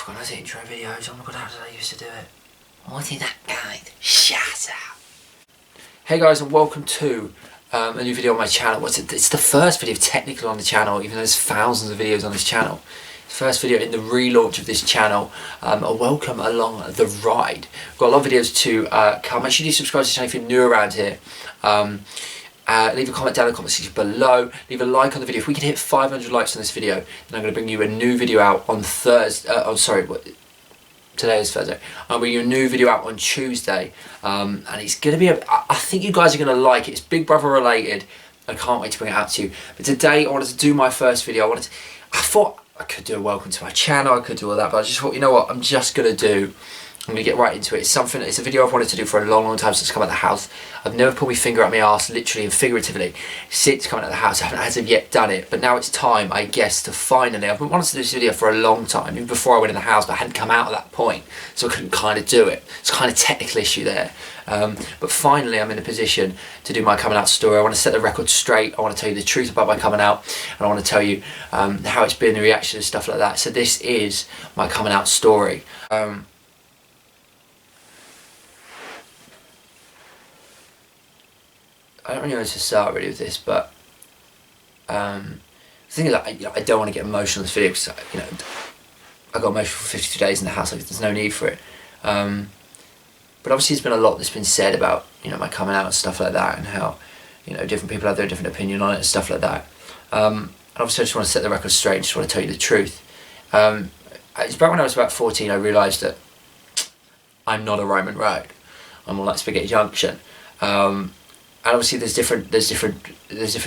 forgot those intro videos. Oh my god, how did I used to do it? What is that guy? Shut up. Hey guys, and welcome to a new video on my channel. It's the first video technically on the channel, even though there's thousands of videos on this channel. First video in the relaunch of this channel. A welcome along the ride. We've got a lot of videos to come. Make sure you subscribe to the channel if you're new around here. Leave a comment down in the comment section below. Leave a like on the video. If we can hit 500 likes on this video, then I'm going to bring you a new video out on Thursday. Today is Thursday. I'm bringing you a new video out on Tuesday, and it's going to be. I think you guys are going to like it. It's Big Brother related. I can't wait to bring it out to you. But today I wanted to do my first video. I thought I could do a welcome to my channel. I could do all that, but I just thought, you know what? I'm going to get right into it. It's a video I've wanted to do for a long time since coming out of the house. I've never put my finger up my arse, literally and figuratively, since coming out of the house. I haven't as of yet done it, but now it's time, I guess, to finally. I've been wanting to do this video for a long time, even before I went in the house, but I hadn't come out at that point, so I couldn't kind of do it. It's kind of a technical issue there. But finally, I'm in a position to do my coming out story. I want to set the record straight. I want to tell you the truth about my coming out, and I want to tell you how it's been, the reaction and stuff like that. So this is my coming out story. I don't really know where to start really with this, but the thing is, I don't want to get emotional in this video because I got emotional for 52 days in the house. Like, there's no need for it. But obviously, there's been a lot that's been said about my coming out and stuff like that, and how different people have their different opinion on it and stuff like that. And obviously, I just want to set the record straight. And just want to tell you the truth. It's about when I was about 14, I realised that I'm not a Roman road. I'm more like Spaghetti Junction. And obviously there's different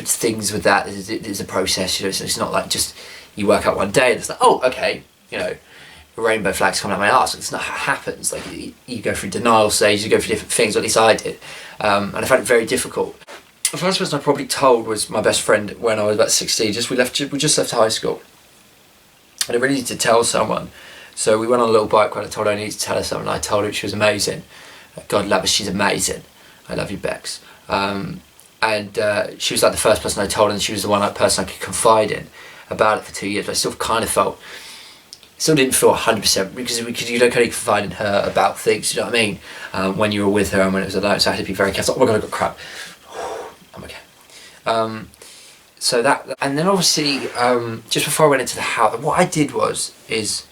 things with that. There's a process, so it's not like just you work out one day and it's like, oh, okay, a rainbow flag's coming out my arse. It's not how it happens. Like you go through denial stages, you go through different things, or at least I did. And I found it very difficult. The first person I probably told was my best friend when I was about 16. We just left high school. And I really needed to tell someone. So we went on a little bike ride. I told her I needed to tell her something. I told her she was amazing. God love her, she's amazing. I love you, Bex. And she was like the first person I told, and she was the one person I could confide in about it for 2 years. But I still kind of still didn't feel 100% because you don't kind of confide in her about things, you know what I mean? When you were with her and when it was alone, so I had to be very careful. Oh my god, I got crap. I'm okay. So that, and then obviously, just before I went into the house, what I did is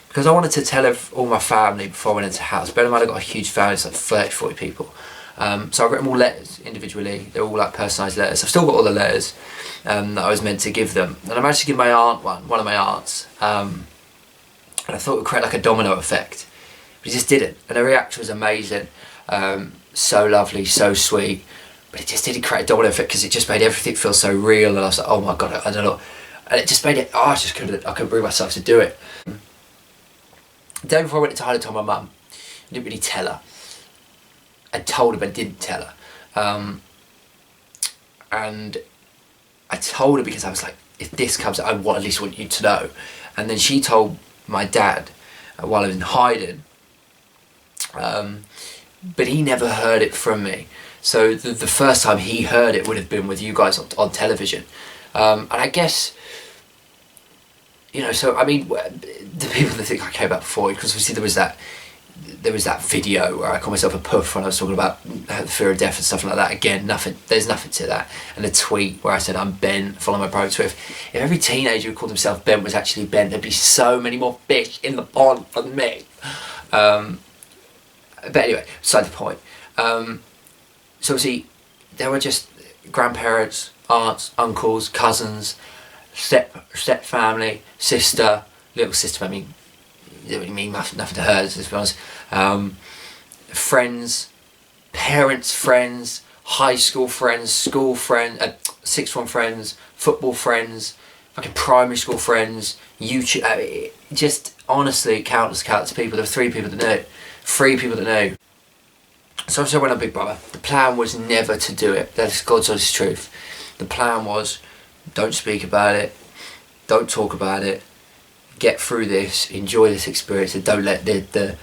because I wanted to tell all my family before I went into the house. Bear in mind, I got a huge family, it's like 30, 40 people. So I've written all letters individually. They're all like personalised letters. I've still got all the letters that I was meant to give them. And I managed to give my aunt one of my aunts. And I thought it would create like a domino effect. But it just didn't. And her reaction was amazing. So lovely, so sweet. But it just didn't create a domino effect because it just made everything feel so real. And I was like, oh my god, I don't know. And it just made it, I couldn't bring myself to do it. The day before I went into hiding, I told my mum. I didn't really tell her. I told her but didn't tell her. And I told her because I was like, if this comes out, at least want you to know. And then she told my dad while I was in hiding, but he never heard it from me. So the first time he heard it would have been with you guys on television. And I guess, so I mean, the people that think I came out before, because obviously there was that video where I called myself a puff when I was talking about the fear of death and stuff like that. Again, there's nothing to that. And the tweet where I said I'm Ben, follow my private Twitter. If every teenager who called himself Ben was actually Ben, there'd be so many more fish in the pond than me. But anyway, beside the point. So obviously, there were just grandparents, aunts, uncles, cousins, step family, sister, little sister, I mean, it didn't mean nothing to her, to be honest. Friends, parents' friends, high school friends, sixth form friends, football friends, fucking primary school friends, YouTube, just honestly countless people. There were 3 people that knew. 3 people that knew. So obviously I went on Big Brother. The plan was never to do it. That's God's honest truth. The plan was, don't speak about it, don't talk about it, get through this, enjoy this experience, and don't let the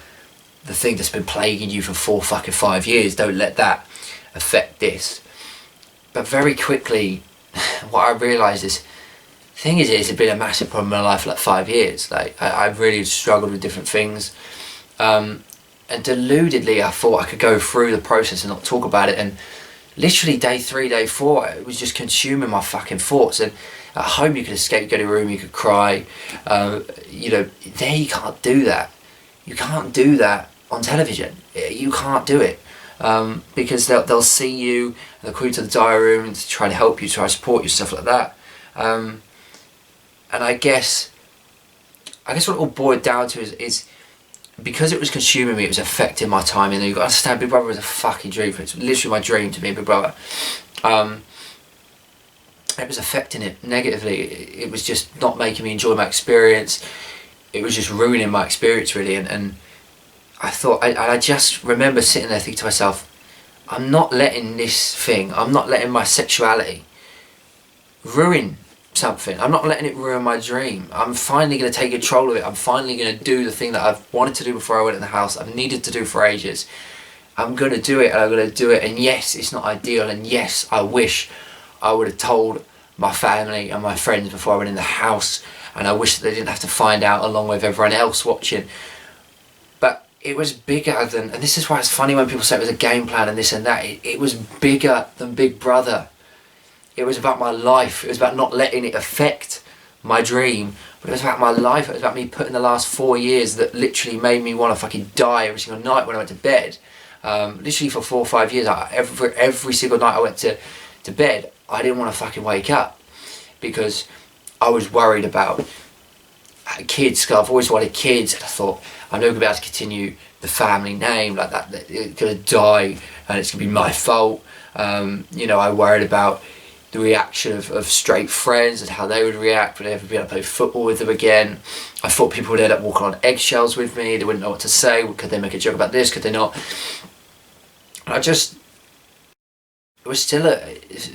thing that's been plaguing you for 5 years, don't let that affect this. But very quickly, what I realised is thing is, it's been a massive problem in my life for like 5 years. Like I've really struggled with different things, and deludedly I thought I could go through the process and not talk about it, and literally day 3, day 4, it was just consuming my fucking thoughts. And at home you could escape, go to your room, you could cry, you know, there you can't do that. You can't do that on television. You can't do it, because they'll see you and they'll call you to the diary room to try to help you, try to support you, stuff like that. And I guess what it all boiled down to is because it was consuming me, it was affecting my time. And you've got to understand, Big Brother was a fucking dream. It's literally my dream to be a Big Brother. It was affecting it negatively. It was just not making me enjoy my experience. It was just ruining my experience, really. And I thought, I just remember sitting there thinking to myself, I'm not letting this thing, I'm not letting my sexuality ruin something. I'm not letting it ruin my dream. I'm finally going to take control of it. I'm finally going to do the thing that I've wanted to do before I went in the house. I've needed to do for ages. I'm going to do it, and I'm going to do it. And yes, it's not ideal. And yes, I wish I would have told my family and my friends before I went in the house. And I wish that they didn't have to find out along with everyone else watching. But it was bigger than, and this is why it's funny when people say it was a game plan and this and that. It was bigger than Big Brother. It was about my life. It was about not letting it affect my dream. But it was about my life. It was about me putting the last 4 years that literally made me want to fucking die every single night when I went to bed. Literally for 4 or 5 years, every single night I went to bed, I didn't want to fucking wake up. Because I was worried about kids. Cause I've always wanted kids. And I thought, I'm never going to be able to continue the family name like that. It's going to die and it's going to be my fault. You know, I worried about the reaction of straight friends and how they would react. Would I ever be able to play football with them again? I thought people would end up walking on eggshells with me. They wouldn't know what to say. Could they make a joke about this? Could they not? And it was still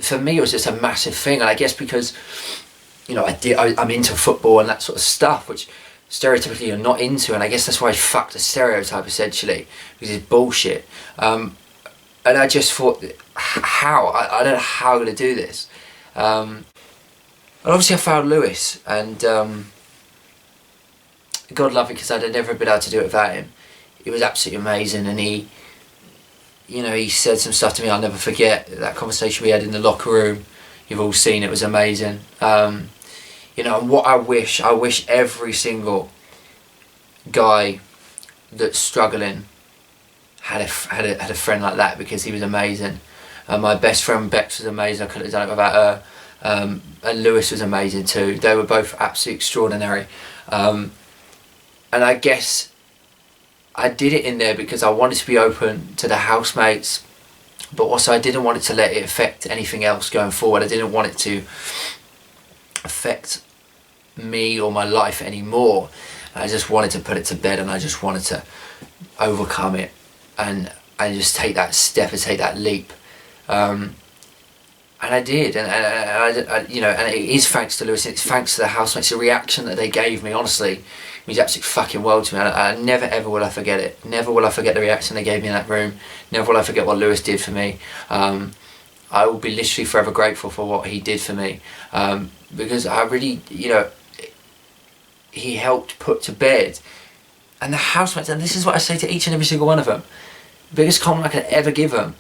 for me it was just a massive thing. And I guess because, you know, I'm into football and that sort of stuff, which stereotypically you're not into, and I guess that's why I fucked a stereotype essentially, because it's bullshit. And I just thought, how? I don't know how I'm going to do this. And obviously I found Lewis, and God love it, because I'd never been able to do it without him. He was absolutely amazing, and he said some stuff to me I'll never forget. That conversation we had in the locker room, you've all seen it, was amazing. You know, and what I wish every single guy that's struggling had a friend like that, because he was amazing. My best friend Bex was amazing. I couldn't have done it without her. And Lewis was amazing too. They were both absolutely extraordinary. And I guess I did it in there because I wanted to be open to the housemates, but also I didn't want it to let it affect anything else going forward. I didn't want it to affect me or my life anymore. I just wanted to put it to bed, and I just wanted to overcome it and just take that step and take that leap. And I did, and I you know, and it is thanks to Lewis. It's thanks to the housemates. The reaction that they gave me, honestly, means absolute fucking world to me. I never ever will I forget it. Never will I forget the reaction they gave me in that room. Never will I forget what Lewis did for me. I will be literally forever grateful for what he did for me, because I really, you know, he helped put to bed. And the housemates, and this is what I say to each and every single one of them, the biggest compliment I could ever give them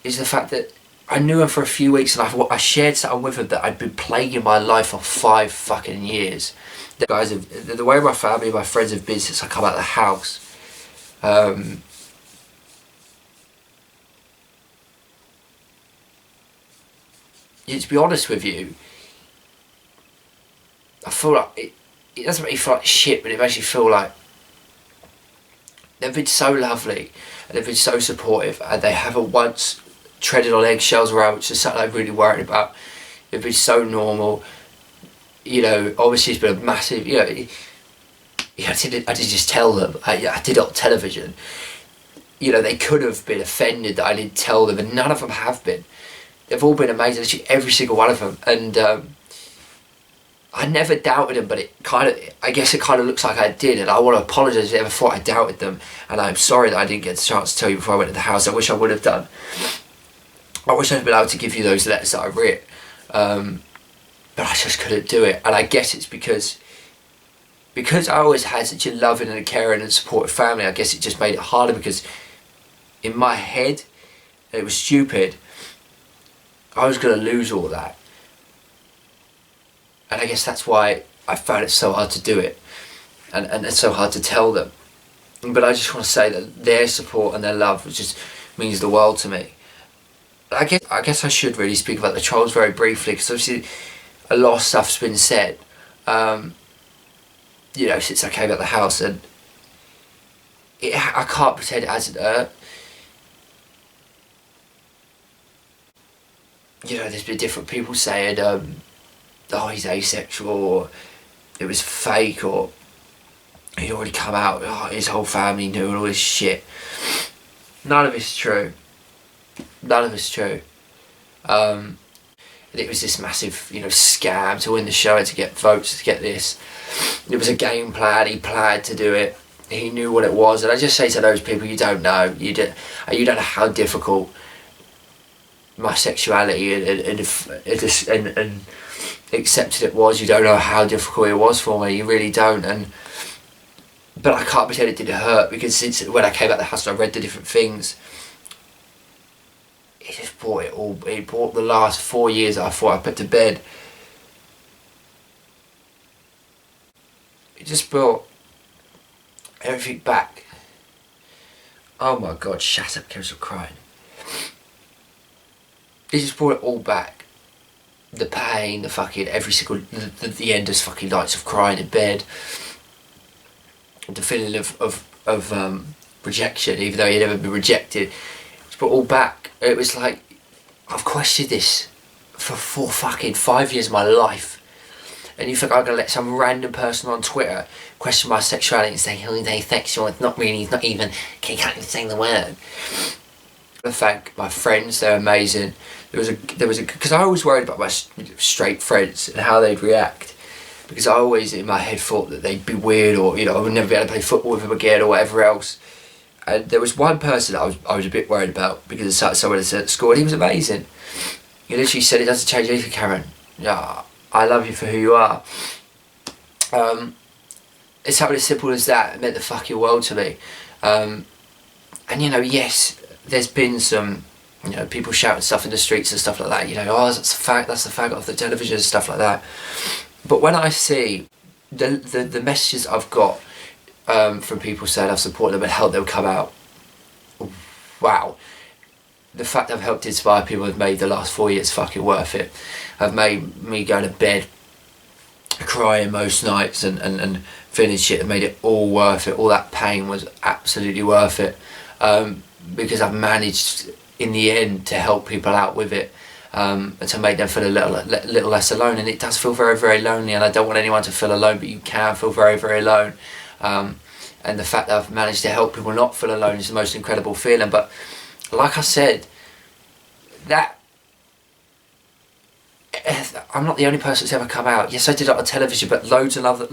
is the fact that I knew him for a few weeks, and I shared something with him that I'd been plaguing my life for 5 fucking years. The guys, the way my family, my friends have been since I come out of the house. To be honest with you, I feel like it doesn't make me feel like shit, but it makes you feel like they've been so lovely and they've been so supportive, and they haven't once treaded on eggshells around, which is something I'm really worried about. They've been so normal. You know, obviously it's been a massive, you know, I did just tell them, I did it on television. You know, they could have been offended that I didn't tell them, and none of them have been. They've all been amazing, literally every single one of them. And I never doubted them, but I guess it kind of looks like I did, and I want to apologise if I ever thought I doubted them, and I'm sorry that I didn't get the chance to tell you before I went to the house. I wish I would have done. I wish I'd been able to give you those letters that I wrote. but I just couldn't do it. And I guess it's because I always had such a loving and a caring and supportive family. I guess it just made it harder, because in my head, and it was stupid, I was going to lose all that. And I guess that's why I found it so hard to do it, and it's so hard to tell them. But I just want to say that their support and their love just means the world to me. I guess I should really speak about the trolls very briefly, because obviously a lot of stuff's been said, you know, since I came out the house, and I can't pretend it hasn't hurt. You know, there's been different people saying, oh, he's asexual, or it was fake, or he'd already come out, oh, his whole family knew, and all this shit. None of it's true. None of it's true. And it was this massive, you know, scam to win the show and to get votes, to get this. It was a game plan. He planned to do it. He knew what it was. And I just say to those people, you don't know. You don't know how difficult my sexuality and accepted it was. You don't know how difficult it was for me. You really don't. But I can't pretend it didn't hurt, because since when I came out of the house and I read the different things, it just brought it all. It brought the last 4 years that I thought I put to bed. It just brought everything back. Oh my God, shut up, Kev's crying. It just brought it all back. The pain, the fucking the endless fucking nights of crying in bed. The feeling of rejection, even though he'd never been rejected. It's brought all back. It was like, I've questioned this for 5 years of my life. And you think I'm going to let some random person on Twitter question my sexuality and say, oh, he's asexual, it's not really, he's not even, he can't even say the word. I thank my friends, they're amazing. There was a, because I always worried about my straight friends and how they'd react. Because I always, in my head, thought that they'd be weird, or, you know, I would never be able to play football with them again, or whatever else. And there was one person that I was a bit worried about, because of someone had said at school, and he was amazing. He literally said, it doesn't change anything, Karen. Yeah, I love you for who you are. It's something as simple as that. It meant the fucking world to me. And, you know, yes, there's been some, you know, people shouting stuff in the streets and stuff like that. You know, oh, that's the faggot off the television and stuff like that. But when I see the messages I've got from people saying I've supported them and helped them come out, wow. The fact I've helped inspire people has made the last 4 years fucking worth it. I've made me go to bed crying most nights and feeling shit, and made it all worth it. All that pain was absolutely worth it, because I've managed in the end to help people out with it, and to make them feel a little less alone. And it does feel very, very lonely, and I don't want anyone to feel alone, but you can feel very, very alone. And the fact that I've managed to help people not feel alone is the most incredible feeling. But like I said, that I'm not the only person that's ever come out. Yes, I did it on television, but loads of other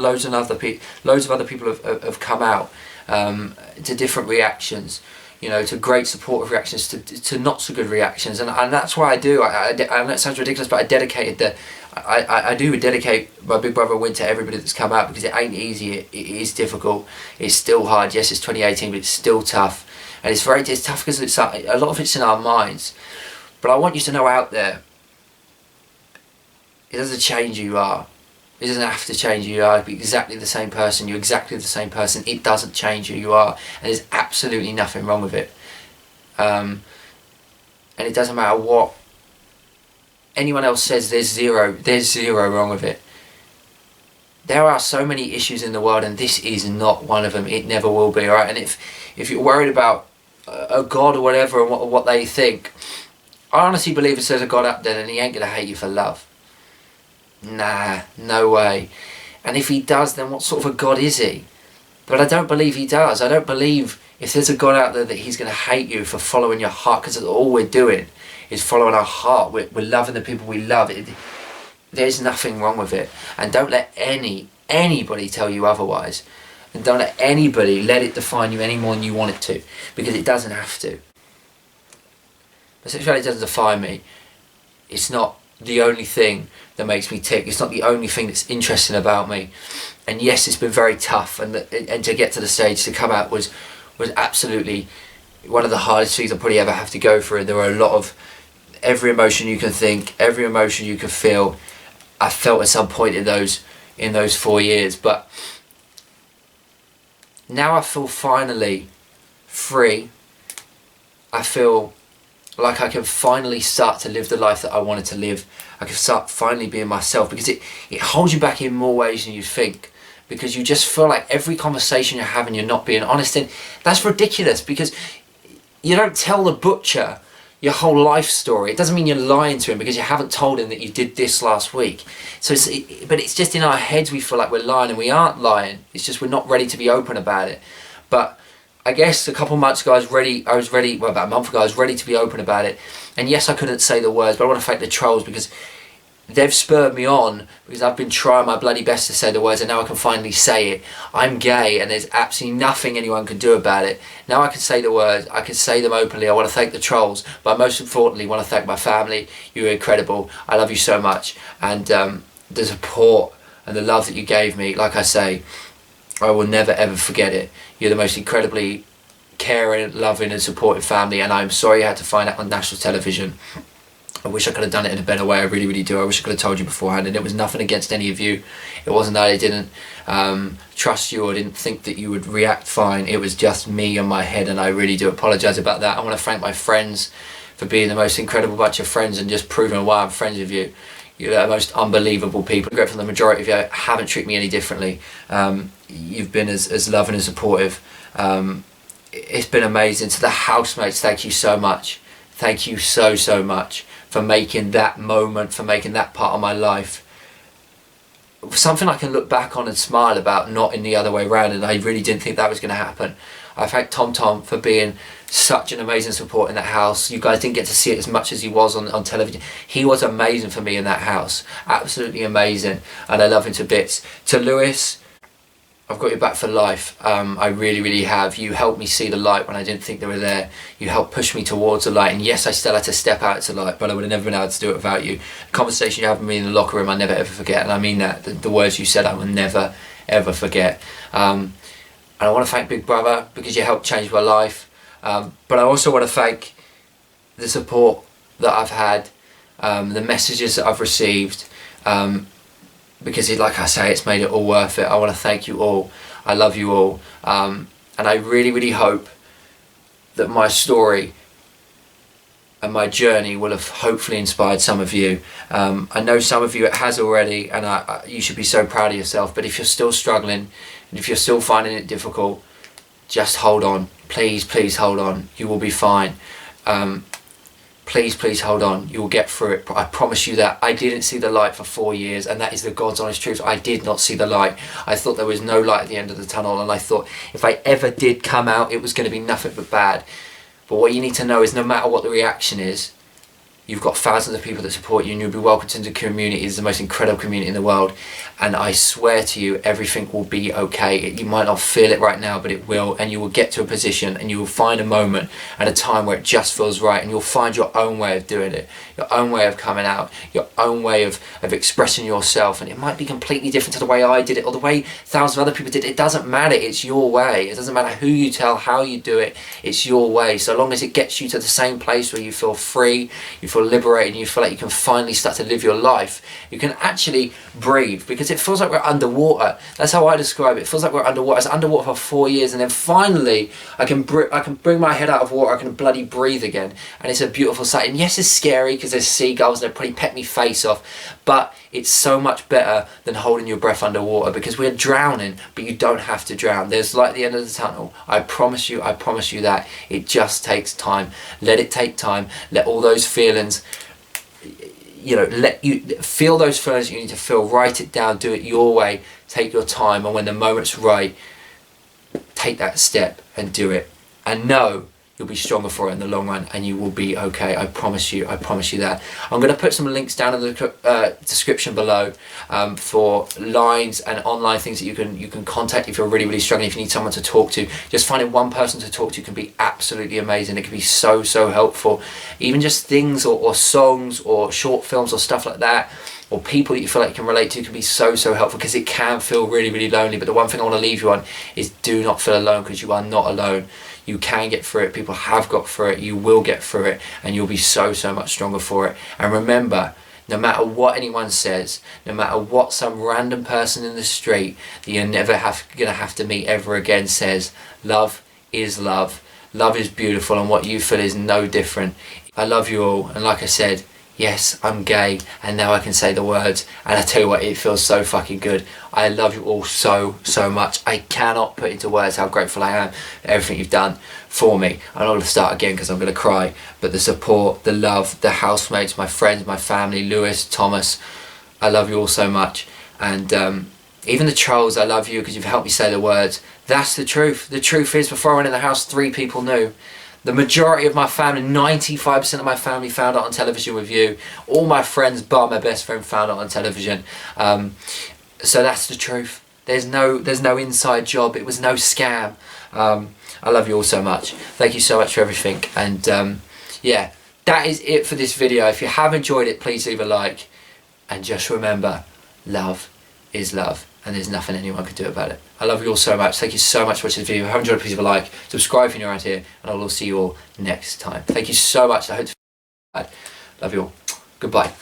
people have come out to different reactions. You know, to great supportive reactions, to not so good reactions, and that's why I do. I know it sounds ridiculous, but I do dedicate my Big Brother win to everybody that's come out, because it ain't easy. It is difficult. It's still hard. Yes, it's 2018, but it's still tough, and it's tough because it's a lot of it's in our minds. But I want you to know out there, it doesn't change who you are. It doesn't have to change who you are. Be exactly the same person. You're exactly the same person. It doesn't change who you are, and there's absolutely nothing wrong with it. And it doesn't matter what anyone else says. There's zero wrong with it. There are so many issues in the world, and this is not one of them. It never will be. All right. And if you're worried about a God or whatever, and what they think, I honestly believe if there's a God up there, then he ain't gonna hate you for love. Nah, no way. And if he does, then what sort of a God is he? But I don't believe he does. I don't believe if there's a God out there that he's going to hate you for following your heart, because all we're doing is following our heart. We're loving the people we love. There's nothing wrong with it. And don't let anybody tell you otherwise. And don't let anybody let it define you any more than you want it to, because it doesn't have to. My sexuality doesn't define me. It's not the only thing that makes me tick. It's not the only thing that's interesting about me. And yes, it's been very tough, and to get to the stage to come out was absolutely one of the hardest things I'll probably ever have to go through. There were a lot of, every emotion you can think, every emotion you can feel, I felt at some point in those 4 years. But now I feel finally free. I feel like I can finally start to live the life that I wanted to live. I can start finally being myself, because it holds you back in more ways than you think, because you just feel like every conversation you're having, you're not being honest. And that's ridiculous, because you don't tell the butcher your whole life story. It doesn't mean you're lying to him because you haven't told him that you did this last week. So but it's just in our heads we feel like we're lying, and we aren't lying. It's just we're not ready to be open about it. But I guess a couple of months ago I was ready, well, about a month ago I was ready to be open about it. And yes, I couldn't say the words, but I want to thank the trolls, because they've spurred me on, because I've been trying my bloody best to say the words, and now I can finally say it. I'm gay, and there's absolutely nothing anyone can do about it. Now I can say the words, I can say them openly. I want to thank the trolls, but most importantly, I want to thank my family. You're incredible. I love you so much. And the support and the love that you gave me, like I say, I will never ever forget it. You're the most incredibly caring, loving and supportive family, and I'm sorry you had to find out on national television. I wish I could have done it in a better way. I really, really do. I wish I could have told you beforehand, and it was nothing against any of you. It wasn't that I didn't trust you or didn't think that you would react fine. It was just me and my head, and I really do apologise about that. I want to thank my friends for being the most incredible bunch of friends and just proving why I'm friends with you. You're the most unbelievable people. Grateful the majority of you haven't treated me any differently. You've been as loving and supportive. It's been amazing. To the housemates, thank you so much. Thank you so much for making that moment, for making that part of my life something I can look back on and smile about, not in the other way around. And I really didn't think that was going to happen. I thank Tom for being such an amazing support in that house. You guys didn't get to see it as much as he was on television. He was amazing for me in that house. Absolutely amazing. And I love him to bits. To Lewis, I've got your back for life. I really, really have. You helped me see the light when I didn't think they were there. You helped push me towards the light. And yes, I still had to step out to light, but I would have never been able to do it without you. The conversation you had with me in the locker room, I never ever forget. And I mean that. The words you said, I will never ever forget. And I want to thank Big Brother, because you helped change my life. But I also want to thank the support that I've had, the messages that I've received, because like I say, it's made it all worth it. I want to thank you all. I love you all. And I really, really hope that my story and my journey will have hopefully inspired some of you. I know some of you it has already, and you should be so proud of yourself. But if you're still struggling, and if you're still finding it difficult, just hold on. Please, please hold on. You will be fine. Please, please hold on. You will get through it. I promise you that. I didn't see the light for 4 years, and that is the God's honest truth. I did not see the light. I thought there was no light at the end of the tunnel, and I thought if I ever did come out, it was going to be nothing but bad. But what you need to know is no matter what the reaction is, you've got thousands of people that support you, and you'll be welcomed into the community. It's the most incredible community in the world. And I swear to you, everything will be okay. You might not feel it right now, but it will. And you will get to a position, and you will find a moment and a time where it just feels right. And you'll find your own way of doing it, your own way of coming out, your own way of expressing yourself. And it might be completely different to the way I did it or the way thousands of other people did it. It doesn't matter. It's your way. It doesn't matter who you tell, how you do it. It's your way. So long as it gets you to the same place where you feel free, you feel liberated, and you feel like you can finally start to live your life, you can actually breathe, because it feels like we're underwater. That's how I describe it. It feels like we're underwater. I was underwater for 4 years, and then finally I can bring my head out of water. I can bloody breathe again, and it's a beautiful sight. And yes, it's scary because there's seagulls and they'll probably peck me face off, but it's so much better than holding your breath underwater, because we're drowning, but you don't have to drown. There's light at the end of the tunnel. I promise you that. It just takes time. Let it take time. Let all those feelings, let you feel those feelings you need to feel. Write it down. Do it your way. Take your time, and when the moment's right, take that step and do it. And know you'll be stronger for it in the long run, and you will be okay. I promise you that. I'm going to put some links down in the description below for lines and online things that you can contact if you're really struggling, if you need someone to talk to. Just finding one person to talk to can be absolutely amazing. It can be so helpful. Even just things or songs or short films or stuff like that, or people that you feel like you can relate to, can be so helpful, because it can feel really lonely. But the one thing I want to leave you on is, do not feel alone, because you are not alone. You can get through it. People have got through it. You will get through it, and you'll be so much stronger for it. And remember, no matter what anyone says, no matter what some random person in the street that you're never gonna have to meet ever again says, love is love. Love is beautiful, and what you feel is no different. I love you all, and like I said, yes, I'm gay, and now I can say the words, and I tell you what, it feels so fucking good. I love you all so much. I cannot put into words how grateful I am for everything you've done for me. I'm not going to start again because I'm going to cry, but the support, the love, the housemates, my friends, my family, Lewis, Thomas, I love you all so much. And even the trolls, I love you because you've helped me say the words. That's the truth. The truth is, before I went in the house, 3 people knew. The majority of my family, 95% of my family, found it on television with you. All my friends, bar my best friend, found it on television. So that's the truth. There's no inside job. It was no scam. I love you all so much. Thank you so much for everything. And yeah, that is it for this video. If you have enjoyed it, please leave a like. And just remember, love is love, and there's nothing anyone can do about it. I love you all so much. Thank you so much for watching this video. If you have enjoyed it, please leave a like, subscribe if you're new around here, and I will see you all next time. Thank you so much. I hope to love you all. Goodbye.